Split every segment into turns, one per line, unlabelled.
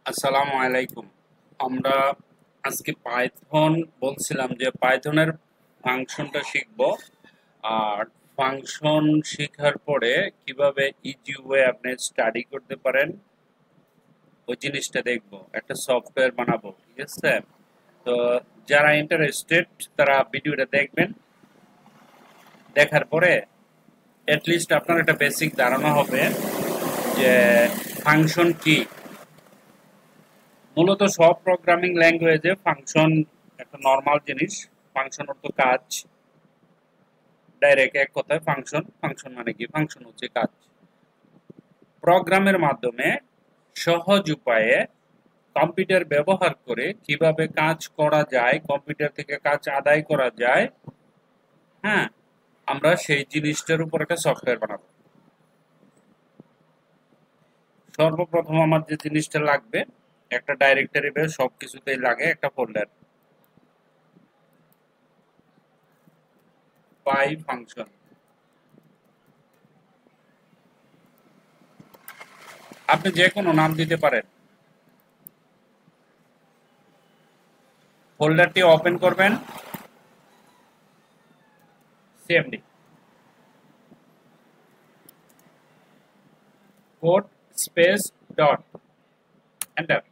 আসসালামু আলাইকুম। আমরা আজকে পাইথন বলছিলাম যে পাইথনের ফাংশনটা শিখব। আর ফাংশন শেখার পরে কিভাবে ইজি ওয়ে আপনি স্টাডি করতে পারেন ওই জিনিসটা দেখব। একটা সফটওয়্যার বানাবো, ঠিক আছে? তো যারা ইন্টারেস্টেড তারা ভিডিওটা দেখবেন। দেখার পরে লিস্ট আপনার একটা বেসিক ধারণা হবে যে ফাংশন কি। মূলত সব প্রোগ্রামিং ল্যাঙ্গুয়েজে ফাংশন একটা নর্মাল জিনিস। ফাংশন অর্থ কাজ। ডাইরেক্ট এক কথায় ফাংশন ফাংশন মানে কি? ফাংশন হচ্ছে কাজ। প্রোগ্রামের মাধ্যমে সহজ উপায়ে কম্পিউটার ব্যবহার করে কিভাবে কাজ করা যায়, কম্পিউটার থেকে কাজ আদায় করা যায়, হ্যাঁ, আমরা সেই জিনিসটার উপর একটা সফটওয়্যার বানাবো। সর্বপ্রথম আমার যে জিনিসটা লাগবে, একটা ডাইরেক্টরি বেস, সবকিছুতেই লাগে একটা ফোল্ডার। পাই ফাংশন, আপনি যে কোনো নাম দিতে পারেন। ফোল্ডারটি ওপেন করবেন, CMD code space dot, enter.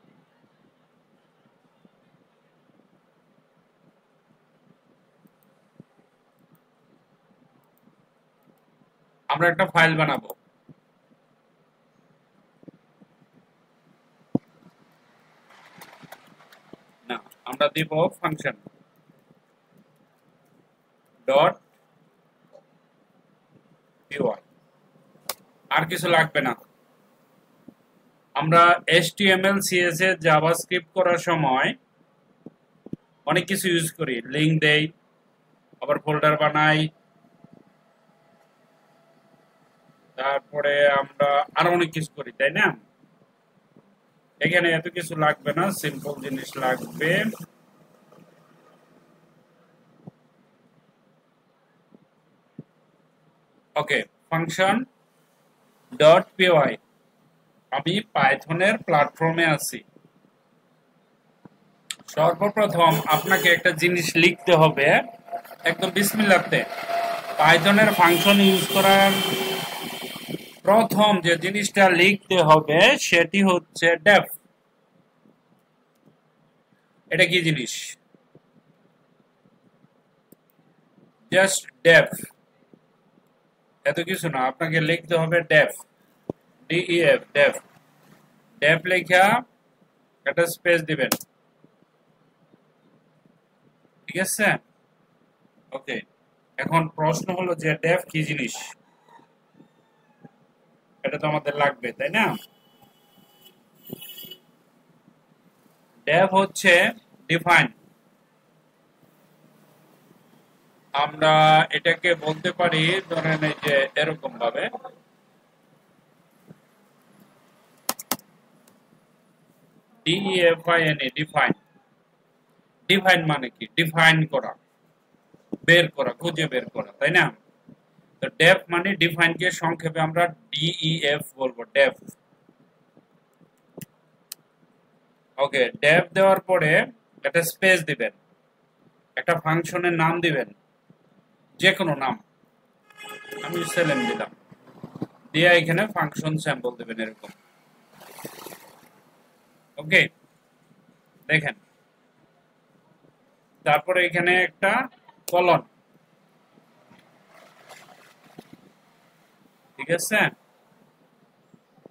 আমরা একটা ফাইল বানাবো। না, আমরা দিব ফাংশন ডট পিওয়াই। আর কিছু লাগবে না। আমরা এইচটিএমএল সিএসএস জাভাস্ক্রিপ্ট করার সময় অনেক কিছু ইউজ করি, লিঙ্ক দেই, আবার ফোল্ডার বানাই, তারপরে আমরা আরো অনেক কিছু করি, তাই না? এখানে এত কিছু লাগবে না, সিম্পল জিনিস লাগবে। ওকে, ফাংশন ডট পিওয়াই। আমি পাইথনের প্ল্যাটফর্মে আছি। সর্বপ্রথম আপনাকে একটা জিনিস লিখতে হবে, একদম বিসমিল্লাতে। পাইথনের ফাংশন ইউজ করার প্রথম যে জিনিসটা লিখতে হবে সেটি হচ্ছে ডেফ। এটা কি জিনিস? জাস্ট ডেফ, এত কিছু না। আপনাকে লিখতে হবে ডেফ, ডিইএফ, ডেফ। ডেফ লেখা একটা স্পেস দিবেন, ঠিক আছে? ওকে, এখন প্রশ্ন হলো যে ডেফ কি জিনিস, এটা তো আমাদের লাগবে, তাই না? ডেফ হচ্ছে ডিফাইন। আমরা এটাকে বলতে পারি, ধরেন এই যে এরকম ভাবে, ডিইএফআইএনই, ডিফাইন। ডিফাইন মানে কি? ডিফাইন করা, বের করা, খুঁজে বের করা, তাই না? তো ডেফ মানে ডিফাইন কে সংক্ষেপে আমরা ডিইএফ বলবো, ডেফ। ওকে, ডেফ দেওয়ার পরে একটা স্পেস দিবেন, একটা ফাংশনের নাম দিবেন, যে কোনো নাম। আমি সেলেন দিলাম, দিয়ে এখানে ফাংশন স্যাম্পল দিবেন এরকম। ওকে, দেখেন, তারপরে এখানে একটা কলন, ঠিক আছে?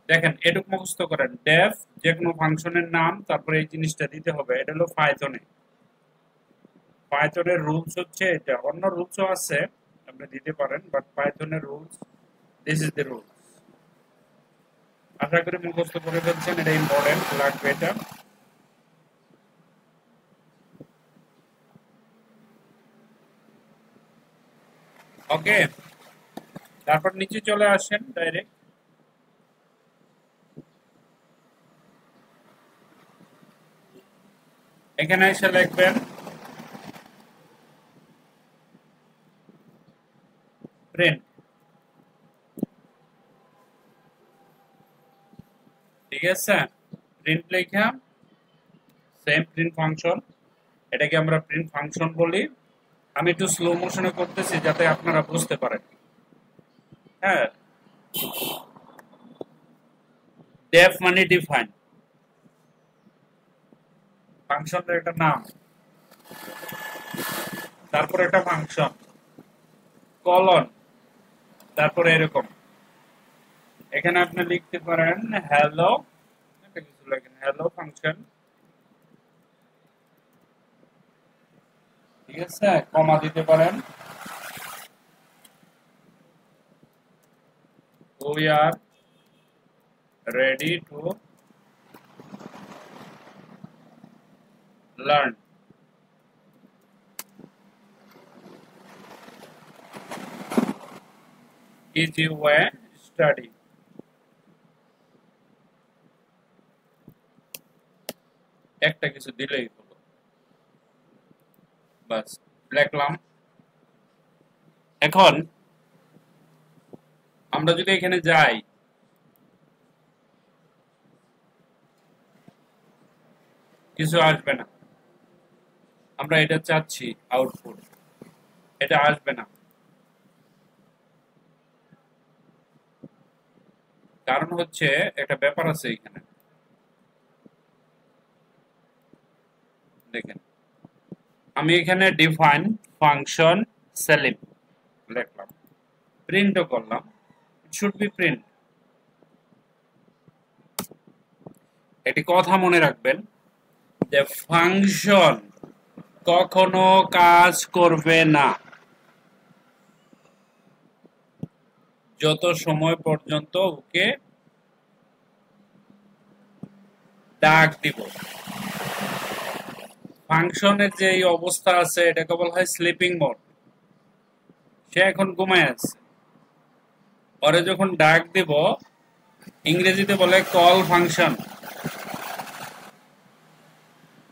দেখেন, এটুক মুখস্থ করেন, ডেফ যে কোনো ফাংশনের নাম, তারপরে এই জিনিসটা দিতে হবে। এটা হলো পাইথনে। পাইথনের রুলস হচ্ছে এটা, অন্য রুলসও আছে, আপনি দিতে পারেন, বাট পাইথনের rules, this is the rules. আশা করি মুখস্থ করে ফেলছেন, এটা ইম্পর্টেন্ট লাগবে এটা। ওকে, তারপর নিচে চলে আসেন ডাইরেক্ট। এখানে এসে লিখবেন প্রিন্ট, ঠিক আছে? প্রিন্ট লেখা সেম প্রিন্ট ফাংশন, এটাকে আমরা প্রিন্ট ফাংশন বলি। আমি একটু স্লো মোশনে করতেছি যাতে আপনারা বুঝতে পারেন। হ্যাঁ, ডেফ মানে ডিফাইন, ফাংশনের একটা নাম, তারপর একটা ফাংশন, কলন, তারপরে এরকম। এখানে আপনি লিখতে পারেন হ্যালো, একটা কিছু লেখেন হ্যালো ফাংশন, ঠিক আছে, কমা দিতে পারেন। We are ready to learn. Easy way study. একটা কিছু দিলেই হলো, বাস লিখলাম। এখন আমরা যদি এখানে যাই, কিছু আসবে না। আমরা এটা চাচ্ছি আউটপুট, এটা আসবে না। কারণ হচ্ছে একটা ব্যাপার আছে এখানে, দেখেন আমি এখানে ডিফাইন ফাংশন সেলিম লিখলাম, প্রিন্টও করলাম, ইট শুড বি প্রিন্ট। একটি কথা মনে রাখবেন যে ফাংশন কখনো কাজ করবে না যত সময় পর্যন্ত ওকে ডাক দিব। ফাংশনের যে এই অবস্থা আছে এটাকে বলা হয় স্লিপিং মোড। সে এখন ঘুমায় আছে, পরে যখন ডাক দিব, ইংরেজিতে বলে কল ফাংশন।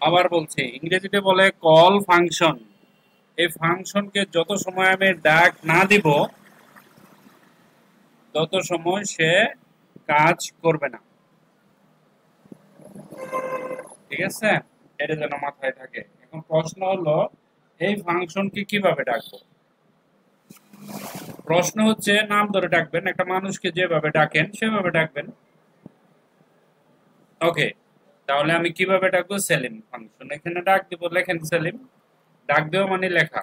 আবার বলছি, ইংরেজিতে বলে কল ফাংশন। এই ফাংশনকে যত সময় আমি ডাক না দিব তত সময় সে কাজ করবে না, ঠিক আছে? এটা যেন মাথায় থাকে। এখন প্রশ্ন হলো এই ফাংশনকে কিভাবে ডাকবো। প্রশ্ন হচ্ছে নাম ধরে ডাকবেন, একটা মানুষকে যেভাবে ডাকেন সেভাবে ডাকবেন। ওকে, তাহলে আমি কিভাবে ডাকবো? সেলিম ফাংশন, এখানে ডাক দিব, লেখেন সেলিম, ডাক দেওয়া মানে লেখা,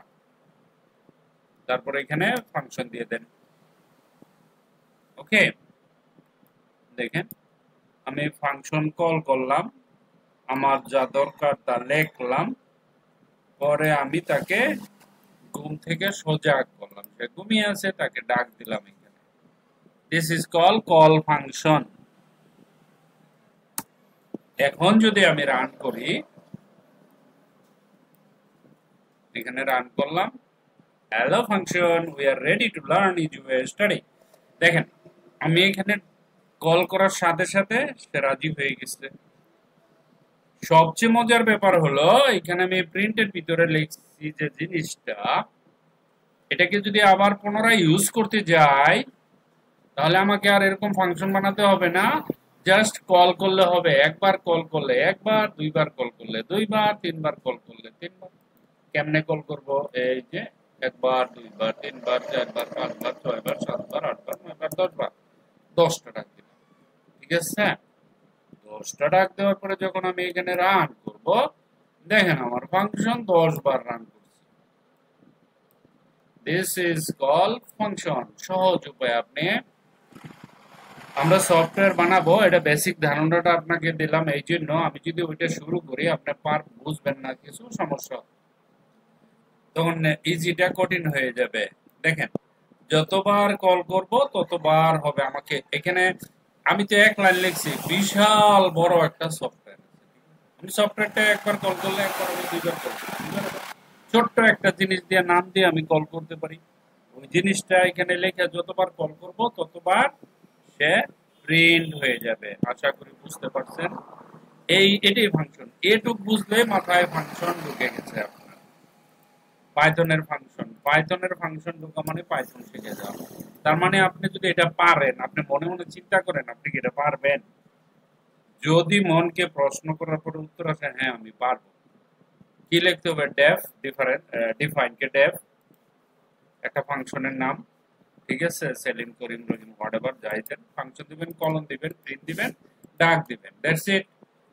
তারপর এখানে ফাংশন দিয়ে দেন। ওকে, দেখেন আমি ফাংশন কল করলাম, আমার যা দরকার তা লিখলাম, পরে আমি তাকে ঘুম থেকে সজাগ করলাম, সে ঘুমিয়ে আছে, তাকে ডাক দিলাম এখানে। This is call function. এখন যদি আমি রান করি, এখানে রান করলাম, hello function we are ready to learn is you study. দেখেন আমি এখানে কল করার সাথে সাথে সে রাজি হয়ে গেছে। সবচেয়ে মজার ব্যাপার হলো এখানে আমি প্রিন্টের ভিতরে লিখছি যে জিনিসটা, এটাকে যদি আবার পুনরায় ইউজ করতে যাই তাহলে আমাকে আর এরকম ফাংশন বানাতে হবে না, জাস্ট কল করলে হবে। একবার কল করলে একবার, দুইবার কল করলে দুইবার, তিনবার কল করলে তিনবার। কেমনে কল করব? এই যে একবার, দুইবার, তিনবার, চারবার, পাঁচবার, ছয়বার, সাতবার, আটবার, নয়বার, 10বার, 10টা ডাক দিলাম, ঠিক আছে? 10টা ডাক দেওয়ার পরে যখন আমি এখানে রান করব, দেখেন আমার ফাংশন 10 বার রান করছে। This is call function. সহজ উপায় আপনি, আমরা সফটওয়্যার বানাবো, এটা বেসিক ধারণাটা আপনাকে দিলাম এই জন্য। আমি যদি ওইটা শুরু করি আপনি বুঝবেন না, কিছু সমস্যা, তখন ইজিটা কঠিন হয়ে যাবে। দেখেন যতবার কল করব ততবার হবে আমাকে এখানে। আমি তো এক লাইন লিখছি, বিশাল বড় একটা সফটওয়্যার। আমি সফটওয়্যারটা একবার কল করলে একবার আমি দুইবার কল করি, ছোট্ট একটা জিনিস দিয়ে নাম দিয়ে আমি কল করতে পারি। ওই জিনিসটা এখানে লেখা যতবার কল করব ততবার সে প্রিন্ট হয়ে যাবে। আশা করি বুঝতে পারছেন। এটাই ফাংশন। এটুক বুঝলে মাথায় ফাংশন ঢুকে গেছে আপনার। পাইথনের ফাংশন ঢোকা মানে পাইথন শিখে যাওয়া। তার মানে আপনি যদি এটা পারেন, আপনি মনে মনে চিন্তা করেন আপনি কি এটা পারবেন? যদি মনকে প্রশ্ন করার পরে উত্তর আসে হ্যাঁ আমি পারবো, কি লিখতে হবে? ডেফ ডিফাইন কে ডেফ একটা ফাংশনের নাম, ঠিক আছে, সেলিম করিম রহিম হোয়াটএভার যাই দেন, ফাংশন দিবেন, কলন দিবেন, প্রিন্ট দিবেন, ডাক দিবেন, দ্যাটস ইট।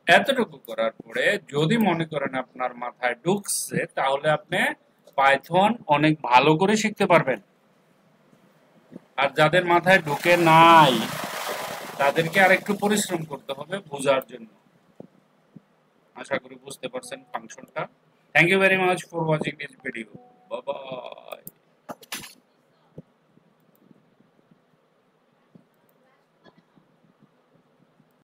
এতটুকু করার পরে যদি মনে করেন আপনার মাথায় ঢুকছে, তাহলে আপনি পাইথন অনেক ভালো করে শিখতে পারবেন। আর যাদের মাথায় ঢুকে নাই তাদেরকে আরেকটু পরিশ্রম করতে হবে বোঝার জন্য। আশা করি বুঝতে পারছেন ফাংশনটা। Thank you very much for watching this video.